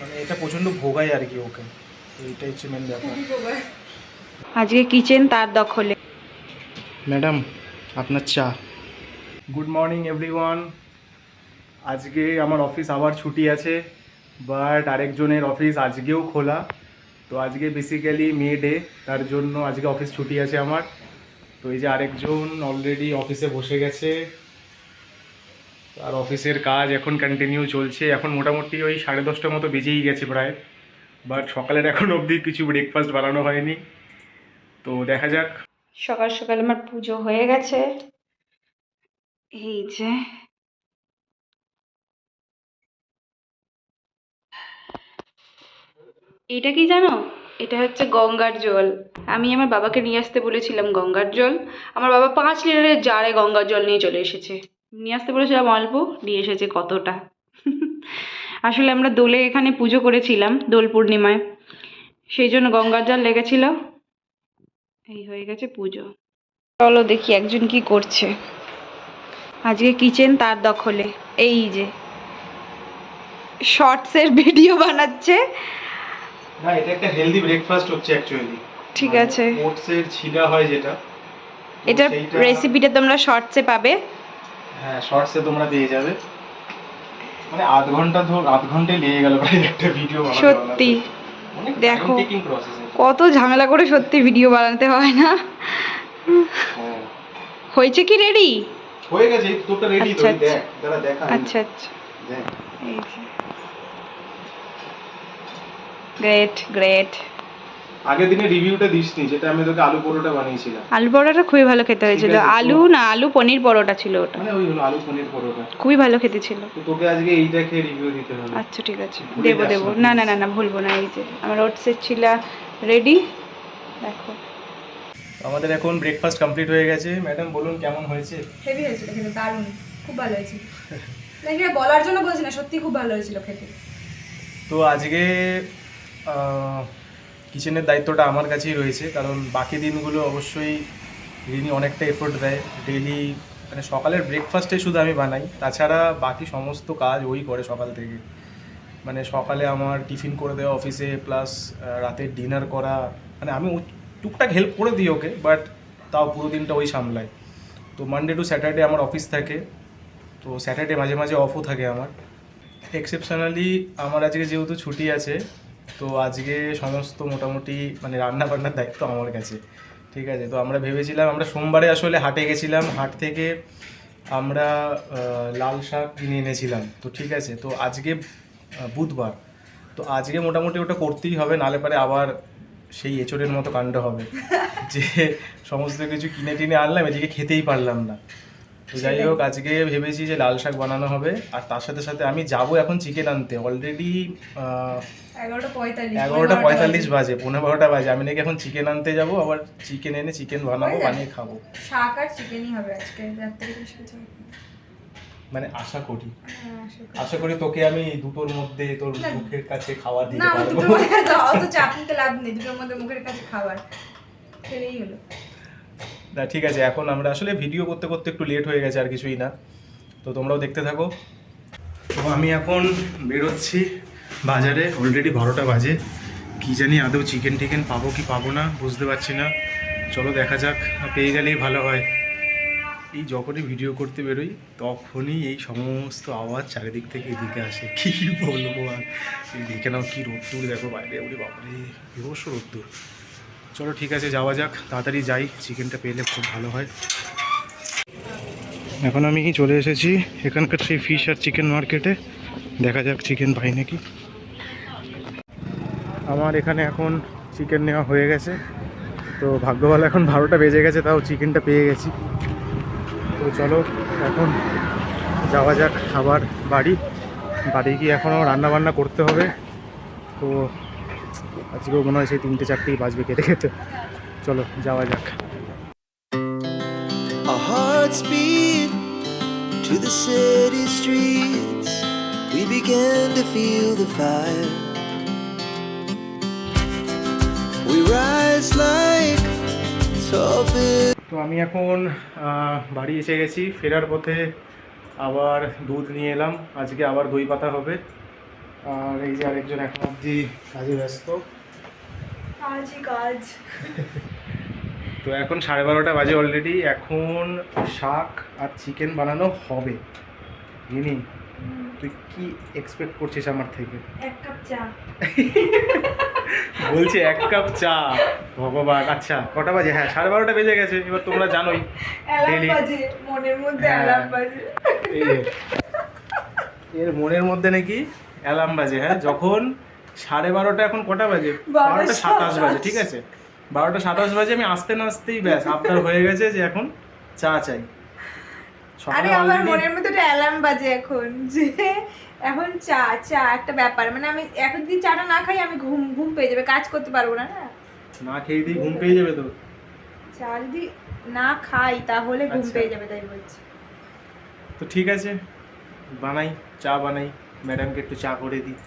মানে এটা প্রচণ্ড ভোগায় আর কি ওকে, তো এইটা হচ্ছে মেন ব্যাপার। আজকে কিচেন তার দখলে। ম্যাডাম আপনার চা। Good morning everyone. আজকে আমার অফিস আবার ছুটি আছে, বাট আরেকজনের অফিস আজকেও খোলা। তো আজকে বেসিক্যালি মে ডে, তার জন্য আজকে অফিস ছুটি আছে আমার। তো এই যে আরেকজন অলরেডি অফিসে বসে গেছে, আর অফিসের কাজ এখন কন্টিনিউ চলছে। এখন মোটামুটি ওই 10:30টার মতো বেজেই গেছে প্রায়, বাট সকালের এখন অবধি কিছু ব্রেকফাস্ট বানানো হয়নি, তো দেখা যাক। সকাল সকাল আমার পুজো হয়ে গেছে। এই যে এটা কি জানো, এটা হচ্ছে গঙ্গার জল। আমি আমার বাবাকে নিয়ে আসতে বলেছিলাম গঙ্গার জল। আমার বাবা 5 লিটারের জারে গঙ্গার জল নিয়ে চলে এসেছে। নিয়ে আসতে বলেছিলাম অল্প, নিয়ে এসেছে কতটা। আসলে আমরা দোলে এখানে পুজো করেছিলাম দোল পূর্ণিমায়, সেই জন্য গঙ্গার জল লেগেছিল। এই হয়ে গেছে পুজো। চলো দেখি একজন কি করছে। আজকে কিচেন তার দখলে। এই যে শর্টসের ভিডিও বানাচ্ছে। না, এটা একটা হেলদি ব্রেকফাস্ট হচ্ছে অ্যাকচুয়ালি। ঠিক আছে, ওটসের ছিলা হয় যেটা, এটার রেসিপিটা তোমরা শর্টসে পাবে। হ্যাঁ শর্টসে তোমরা পেয়ে যাবে। মানে আধ ঘন্টায় লেগে গেল প্রায় একটা ভিডিও বানাতে। সত্যি অনেক দেখো টাইম টেকিং প্রসেস। কত ঝামেলা করে সত্যি ভিডিও বানাতে হয় না। হ্যাঁ হয়েছে কি রেডি? হয়ে গেছে, তোরটা রেডি তো, আচ্ছা দেখ দাঁড়া দেখা। আচ্ছা আচ্ছা, দেখ এই যে গ্রেট গ্রেট। আগের দিনে রিভিউটা দিসনি, যেটা আমি তোকে আলু পরোটা বানিয়েছিলাম। আলু পরোটা খুবই ভালো খেতে হয়েছিল। ঠিক আছে, আলু না, আলু পনির পরোটা ছিল ওটা। মানে ওই হলো আলু পনির পরোটা, খুবই ভালো খেতে ছিল। তো তোকে আজকে এইটা খেয়ে রিভিউ দিতে হবে। আচ্ছা ঠিক আছে, ভুলে দেবো যাস দেবো, না, না না please। না না ভুলবো না। এই যে আমার ওটসের ছিলা রেডি, দেখো। আমাদের এখন ব্রেকফাস্ট কমপ্লিট হয়ে গেছে। ম্যাডাম বলুন কেমন হয়েছে? হেভি হয়েছিল খেতে, দারুণ, খুব ভালো হয়েছিল। নাকি বলার জন্য বলছি না, সত্যি খুব ভালো হয়েছিল খেতে। তো আজকে কিচেনের দায়িত্বটা আমার কাছেই রয়েছে, কারণ বাকি দিনগুলো অবশ্যই রিনি অনেকটা এফোর্ট দেয় ডেইলি। মানে সকালের ব্রেকফাস্টে শুধু আমি বানাই, তাছাড়া বাকি সমস্ত কাজ ওই করে সকাল থেকে। মানে সকালে আমার টিফিন করে দেওয়া অফিসে, প্লাস রাতের ডিনার করা। মানে আমি টুকটাক হেল্প করে দিই ওকে, বাট তাও পুরো দিনটা ওই সামলায়। তো মানডে টু স্যাটারডে আমার অফিস থাকে, তো স্যাটারডে মাঝে মাঝে অফও থাকে আমার। এক্সেপশনালি আমার আজকে যেহেতু ছুটি আছে, তো আজকে সমস্ত মোটামুটি মানে রান্না বান্নার দায়িত্ব আমার কাছে। ঠিক আছে, তো আমরা ভেবেছিলাম, আমরা সোমবারে আসলে হাটে গেছিলাম, হাট থেকে আমরা লাল শাক কিনে এনেছিলাম। তো ঠিক আছে, তো আজকে বুধবার, তো আজকে মোটামুটি ওটা করতেই হবে, নালে পারে আবার সেই এঁচোড়ের মতো কাণ্ড হবে যে সমস্ত কিছু কিনে টিনে আনলাম, এদিকে খেতেই পারলাম না। তো যাই হোক, আজকে ভেবেছি যে লাল শাক বানানো হবে, আর তার সাথে সাথে আমি যাব এখন চিকেন আনতে। অলরেডি 11:45 বাজে, 11:15 বাজে। আমি নাকি এখন চিকেন আনতে যাব, আবার চিকেন এনে চিকেন বানাবো, বানিয়ে খাবো। শাক আর চিকেনই হবে আজকে রাত্রে, বেশি কিছু হবে না। মানে আশা করি হ্যাঁ, আশা করি তোকে আমি দুটোর মধ্যে তোর মুখের কাছে খাবার দিতে না পারবো। দুটোর মধ্যে অত চাপ নিতে লাভ নেই, দুটোর মধ্যে মুখের কাছে খাবার খেলেই হলো। না ঠিক আছে, এখন আমরা আসলে ভিডিও করতে করতে একটু লেট হয়ে গেছে, আর কিছুই না। তো তোমরাও দেখতে থাকো। তো আমি এখন বেরোচ্ছি বাজারে, অলরেডি 12টা বাজে। কী জানি আদৌ চিকেন টিকেন পাবো কি পাবো না বুঝতে পারছি না। চলো দেখা যাক, পেয়ে গেলেই ভালো হয়। এই যখনই ভিডিও করতে বেরোই তখনই এই সমস্ত আওয়াজ চারিদিক থেকে এদিকে আসে, কী বলবো আর। এই দেখে নাও কী রোদ্দুর, দেখো বাইরে, ওরে বাবারে বিভৎস রোদ্দুর। চলো ঠিক আছে, যাওয়া যাক, তাড়াতাড়ি যাই, চিকেনটা পেলে খুব ভালো হয়। এখন আমি চলে এসেছি এখানকার সেই ফিশ আর চিকেন মার্কেটে, দেখা যাক চিকেন পাই নাকি। আমার এখানে এখন চিকেন নেওয়া হয়ে গেছে, তো ভাগ্য ভালো এখন 12টা বেজে গেছে, তাও চিকেনটা পেয়ে গেছি। তো চলো এখন যাওয়া যাক আবার বাড়ি গিয়ে এখনও রান্নাবান্না করতে হবে। তো আজকেও মনে হয় সেই 3-4টেই বাজবে খেতে খেতে। চলো যাওয়া যাক। Our hearts beat to the city streets. We began to feel the fire. We rise like tall buildings. তো আমি এখন বাড়ি এসে গেছি। ফেরার পথে আবার দুধ নিয়ে এলাম, আজকে আবার দই পাতা হবে। আর এই যে আরেকজন এখন অবধি কাজে ব্যস্ত। কাজই কাজ। তো এখন 12:30 বাজে অলরেডি। এখন শাক আর চিকেন বানানো হবে। রিনি, তুই কি এক্সপেক্ট করছিস আমার থেকে? 1 কাপ চা। বলছে 1 কাপ চা। ভগবান, আচ্ছা কটা বাজে? হ্যাঁ 12:30 বেজে গেছে। এবার তোমরা জানোই অ্যালার্ম বাজে, মনের মধ্যে হ্যাঁ। অ্যালার্ম বাজে। এর মনের মধ্যে নাকি অ্যালার্ম বাজে। হ্যাঁ, যখন 12:30 এখন কটা বাজে? 12:27 বাজে, ঠিক আছে? 12:27 বাজে। আমি আসতে না আসতেই ব্যাস আবদার হয়ে গেছে যে এখন চা চাই। আরে আমার মনের মধ্যে একটা অ্যালার্ম বাজে এখন, যে এখন চা চা একটা ব্যাপার, মানে আমি এখন যদি চাটা না খাই আমি ঘুম পেয়ে যাবে, কাজ করতে পারবো না। না খেয়ে দিয়ে ঘুম পেয়ে যাবে তো। চা যদি না খাই তাহলে ঘুম আচ্ছা। পেয়ে যাবে, তাই বলছি। তো ঠিক আছে, বানাই, চা বানাই, ম্যাডামকে একটু চা করে দিই।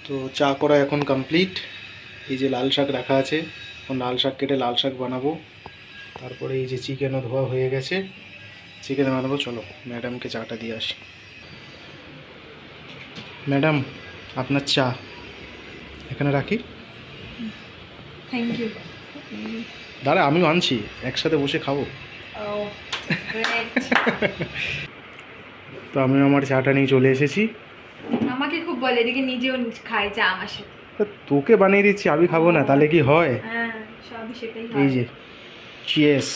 তো চা করা এখন কমপ্লিট। এই যে লাল শাক রাখা আছে, এখন লাল শাক কেটে লাল শাক বানাবো। তারপরে এই যে চিকেনও ধোয়া হয়ে গেছে, চিকেন বানাবো। চলো ম্যাডামকে চাটা দিয়ে আসি। ম্যাডাম, আপনার চা এখানে রাখি। Thank you. দাঁড়া, আমিও আনছি, একসাথে বসে খাবো। তো আমি আমার চাটা নিয়ে চলে এসেছি। আমাকে খুব বলে, এদিকে নিজেও খায় চা আমার সাথে। তো তোকে বানিয়ে দিচ্ছি, আমি খাবো না তাহলে কি হয়? হ্যাঁ, সবই সেটাই এই হয়। যে চিয়ার্স।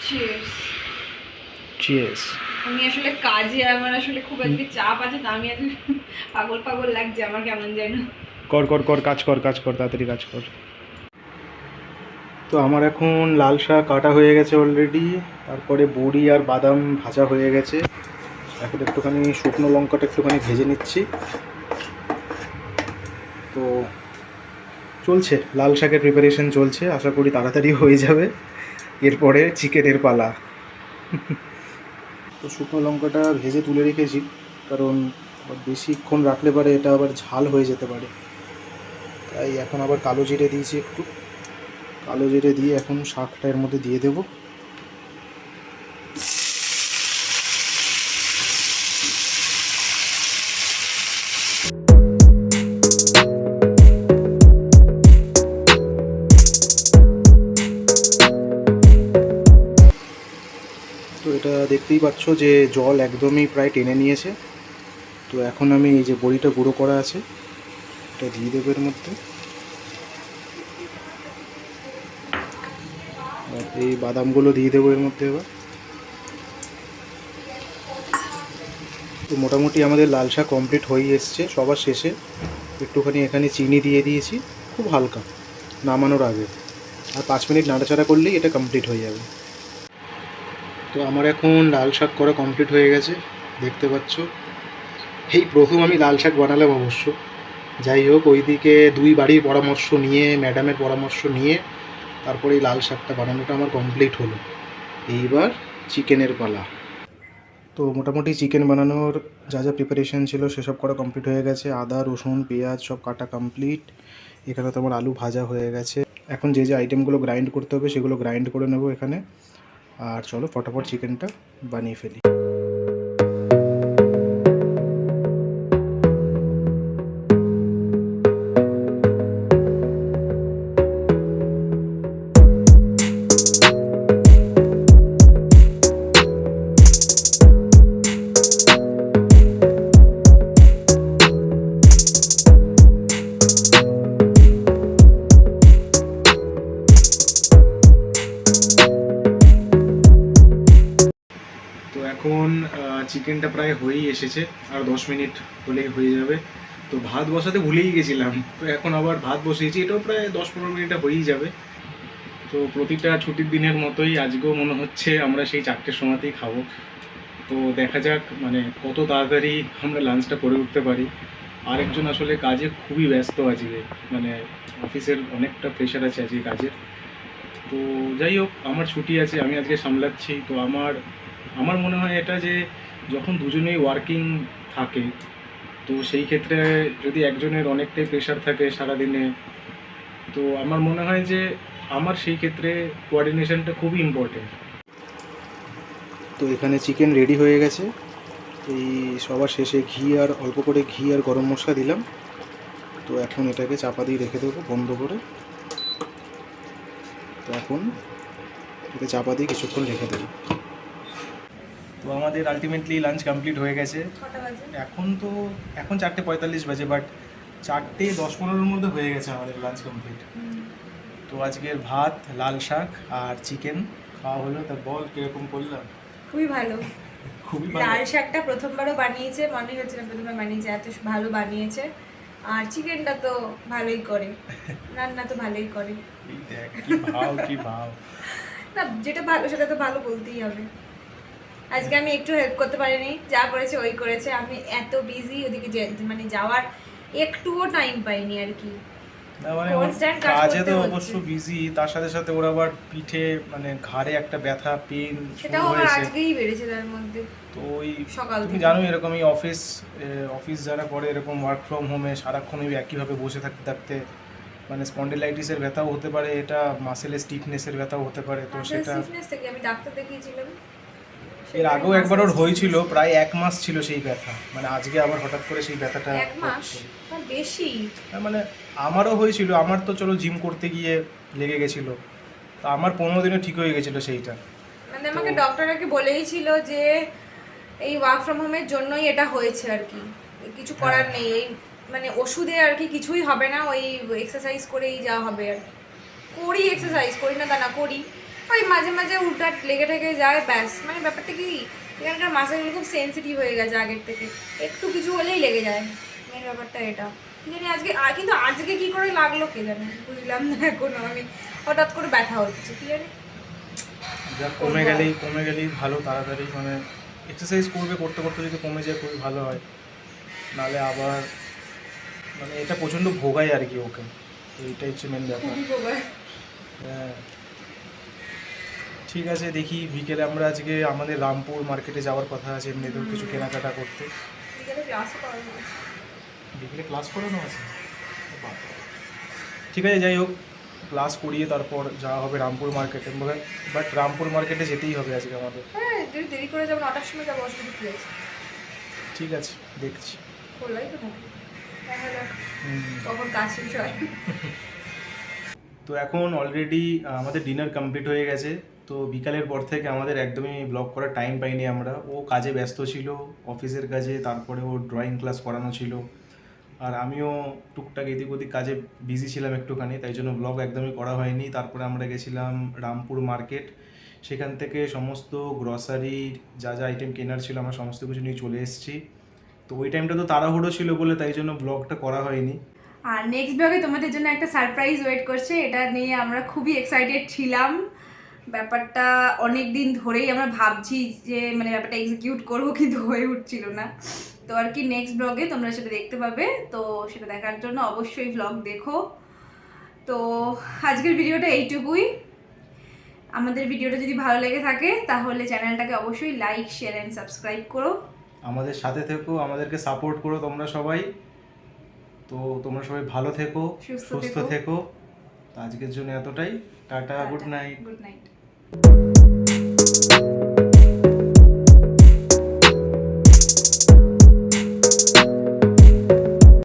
চিয়ার্স। চিয়ার্স। আমি আসলে কাজে, আমার আসলে খুব আজকে চাপ আছে, তো আমি আজকে পাগল পাগল লাগছে আমার, কেমন যেন। কর কর কর, কাজ কর কাজ কর, তাড়াতাড়ি কাজ কর। তো আমার এখন লাল শাক কাটা হয়ে গেছে অলরেডি। তারপরে বড়ি আর বাদাম ভাজা হয়ে গেছে। এখন একটুখানি শুকনো লঙ্কাটা একটুখানি ভেজে নিচ্ছি। তো চলছে, লাল শাকের প্রিপারেশন চলছে, আশা করি তাড়াতাড়ি হয়ে যাবে। এরপরে চিকেনের পালা। তো শুকনো লঙ্কাটা ভেজে তুলে রেখেছি, কারণ বেশিক্ষণ রাখলে পারে এটা আবার ঝাল হয়ে যেতে পারে। তাই এখন আবার কালো জিরে দিয়েছি একটু। কালো জিরে দিয়ে এখন শাকটা এর মধ্যে দিয়ে দেবো। তো এটা দেখতেই পাচ্ছ যে জল একদমই প্রায় টেনে নিয়েছে। তো এখন আমি এই যে বড়িটা গুঁড়ো করা আছে এটা দিয়ে দেবো এর মধ্যে। আর এই বাদামগুলো দিয়ে দেবো এর মধ্যে এবার। তো মোটামুটি আমাদের লাল শাক কমপ্লিট হয়ে এসছে। সবার শেষে একটুখানি এখানে চিনি দিয়ে দিয়েছি, খুব হালকা, নামানোর আগে। আর 5 মিনিট নাড়াচাড়া করলেই এটা কমপ্লিট হয়ে যাবে। তো আমার এখন লাল শাক করা কমপ্লিট হয়ে গেছে, দেখতে পাচ্ছ। এই প্রথম আমি লাল শাক বানালাম অবশ্য। যাই হোক, ওইদিকে 2 বাড়ির পরামর্শ নিয়ে, ম্যাডামের পরামর্শ নিয়ে তারপরে এই লাল শাকটা বানানোটা আমার কমপ্লিট হলো। এইবার চিকেনের পালা। তো মোটামুটি চিকেন বানানোর যা যা প্রিপারেশান ছিল সেসব করা কমপ্লিট হয়ে গেছে। আদা রসুন পেঁয়াজ সব কাটা কমপ্লিট। এখানে তো আমার আলু ভাজা হয়ে গেছে। এখন যে যে আইটেমগুলো গ্রাইন্ড করতে হবে সেগুলো গ্রাইন্ড করে নেব এখানে। আর চলো ফটাফট চিকেনটা বানিয়ে ফেলি। তো এখন চিকেনটা প্রায় হয়েই এসেছে, আর 10 মিনিট হলেই হয়ে যাবে। তো ভাত বসাতে ভুলেই গেছিলাম, তো এখন আবার ভাত বসিয়েছি, এটাও প্রায় 10-15 মিনিটে হয়েই যাবে। তো প্রতিটা ছুটির দিনের মতোই আজকেও মনে হচ্ছে আমরা সেই 4টের সময়তেই খাবো। তো দেখা যাক মানে কত তাড়াতাড়ি আমরা লাঞ্চটা করে উঠতে পারি। আরেকজন আসলে কাজে খুবই ব্যস্ত আজকে, মানে অফিসের অনেকটা প্রেশার আছে আজকে কাজের। তো যাই হোক, আমার ছুটি আছে, আমি আজকে সামলাচ্ছি। তো আমার মনে হয় এটা যে যখন দুজনেই ওয়ার্কিং থাকে তো সেই ক্ষেত্রে যদি একজনের অনেকটাই প্রেশার থাকে সারাদিনে, তো আমার মনে হয় যে আমার সেই ক্ষেত্রে কোঅর্ডিনেশনটা খুবই ইম্পর্টেন্ট। তো এখানে চিকেন রেডি হয়ে গেছে। এই সবার শেষে অল্প করে ঘি আর গরম মশলা দিলাম। তো এখন এটাকে চাপা দিয়ে রেখে দেবো বন্ধ করে। তো এখন এটাকে চাপা দিয়ে কিছুক্ষণ রেখে দেবো। তো আমাদের আলটিমেটলি লাঞ্চ কমপ্লিট হয়ে গেছে। কটা বাজে? এখন 4:45 বাজে, বাট 4:10-15-এর মধ্যে হয়ে গেছে আমাদের লাঞ্চ কমপ্লিট। তো আজকের ভাত, লাল শাক আর চিকেন খাওয়া হলো। তা বল কিরকম করলাম? খুবই ভালো। খুবই লাল ভালো। শাকটা প্রথমবারও বানিয়েছে, মনে হচ্ছে না প্রথমবার বানিয়েছে, এত ভালো বানিয়েছে। আর চিকেনটা তো ভালোই করে, রান্না তো ভালোই করে। এই দেখ কি ভাও। না, যেটা ভালো সেটা তো ভালো বলতেই হবে। আজকে আমি একটু হেল্প করতে পারিনি, যা করেছে ওই করেছে। আমি এত বিজি ওদিকে মানে যাওয়ার একটুও টাইম পাইনি আর কি। না মানে ওর Constant কাজ কাজে করতে তো হচ্ছে। অবশ্য বিজি, তার সাথে সাথে ওর আবার পিঠে মানে ঘাড়ে একটা ব্যথা পেন সেটাও শুরু আমার হয়েছে। আজকেই বেড়েছে তার মধ্যে। তো ওই সকাল তুমি থেকে। জানো এরকম এই অফিস যারা করে এরকম ওয়ার্ক ফ্রম হোমে সারাক্ষণ ওই একইভাবে বসে থাকতে থাকতে মানে স্পন্ডিলাইটিসের ব্যথাও হতে পারে, এটা মাসেলের স্টিফনেসের ব্যথাও হতে পারে। তো মাসেল সেটা সিকনেস থেকে আমি ডাক্তার দেখিয়েছিলাম। এর আগেও একবার ওর হয়েছিল, প্রায় 1 মাস ছিল সেই ব্যথা। মানে আজকে আবার হঠাৎ করে সেই ব্যথাটা 1 মাস হচ্ছে। তার বেশি। তার মানে আমারও হয়েছিল, আমার তো চলো জিম করতে গিয়ে লেগে গেছিলো, তো আমার 15 দিনে ঠিক হয়ে গেছিলো সেইটা। মানে আমাকে ডক্টর আগে বলেই ছিল যে এই ওয়ার্ক ফ্রম হোমের জন্যই এটা হয়েছে আর কি, কিছু করার নেই। এই মানে ওষুধে আর কি কিছুই হবে না, ওই এক্সারসাইজ করেই যা হবে আর কি। করি এক্সারসাইজ, করি না তা না, করি। ওই মাঝে মাঝে উল্টা লেগে ঠেকে যায়, ব্যাস। মানে ব্যাপারটা কি, এখানকার মাসেলগুলো খুব সেন্সিটিভ হয়ে গেছে আগের থেকে, একটু কিছু হলেই লেগে যায়। মেন ব্যাপারটা এটা। কি জানি আজকে কিন্তু আজকে কি করে লাগলো কে জানে, বুঝলাম না এখনো আমি। হঠাৎ করে ব্যথা হচ্ছে, কি জানি। যা কমে গেলেই ভালো তাড়াতাড়ি। মানে এক্সারসাইজ করতে করতে যদি কমে যায় খুবই ভালো হয়, নাহলে আবার মানে এটা প্রচণ্ড ভোগায় আর কি ওকে। তো এইটাই হচ্ছে মেন ব্যাপার। খুবই প্রবল। হ্যাঁ, ঠিক আছে, দেখি বিকেলে আমরা আজকে আমাদের রামপুর মার্কেটে যাওয়ার কথা আছে এমনিতেও কিছু কেনাকাটা করতে। বিকেলে ক্লাসও করানো আছে। বিকেলে ক্লাস করানো আছে? বাহ। ঠিক আছে, যাই হোক, ক্লাস করিয়ে তারপর যাওয়া হবে রামপুর মার্কেটে। বাট রামপুর মার্কেটে যেতেই হবে আজকে আমাদের। হ্যাঁ, যদি দেরি করে যাবো 9টার সময় যাবো, অসুবিধা কি আছে? ঠিক আছে, দেখছি। খোলাই তো থাকে, দেখা যাক হুম। কখন কাজ শেষ হয়। তো এখন অলরেডি আমাদের ডিনার কমপ্লিট হয়ে গেছে। তো বিকালের পর থেকে আমাদের একদমই ব্লগ করার টাইম পাইনি আমরা। ও কাজে ব্যস্ত ছিল, অফিসের কাজে, তারপরে ও ড্রয়িং ক্লাস করানো ছিল, আর আমিও টুকটাক এদিক ওদিক কাজে বিজি ছিলাম একটুখানি, তাই জন্য ব্লগ একদমই করা হয়নি। তারপরে আমরা গেছিলাম রামপুর মার্কেট, সেখান থেকে সমস্ত গ্রসারির যা যা আইটেম কেনার ছিল আমরা সমস্ত কিছু নিয়ে চলে এসেছি। তো ওই টাইমটা তো তাড়াহুড়ো ছিল বলে তাই জন্য ব্লগটা করা হয়নি। আর নেক্সট ব্লগে তোমাদের জন্য একটা সারপ্রাইজ ওয়েট করছে, এটা নিয়ে আমরা খুবই এক্সাইটেড ছিলাম। ব্যাপারটা অনেক দিন ধরেই আমরা ভাবছি যে মানে ব্যাপারটা এক্সিকিউট করবো, কিন্তু হয়ে উঠছিল না। তো আর কি নেক্সট ব্লগে তোমরা সেটা দেখতে পাবে। তো সেটা দেখার জন্য অবশ্যই ব্লগ দেখো। তো আজকের ভিডিওটা এইটুকুই। আমাদের ভিডিওটা যদি ভালো লেগে থাকে তাহলে চ্যানেলটাকে অবশ্যই লাইক, শেয়ার অ্যান্ড সাবস্ক্রাইব করো। আমাদের সাথে থেকো, আমাদেরকে সাপোর্ট করো তোমরা সবাই। তো তোমরা সবাই ভালো থেকো, সুস্থ থেকো। তো আজকের জন্য এতটাই। Tata, good night. Good night.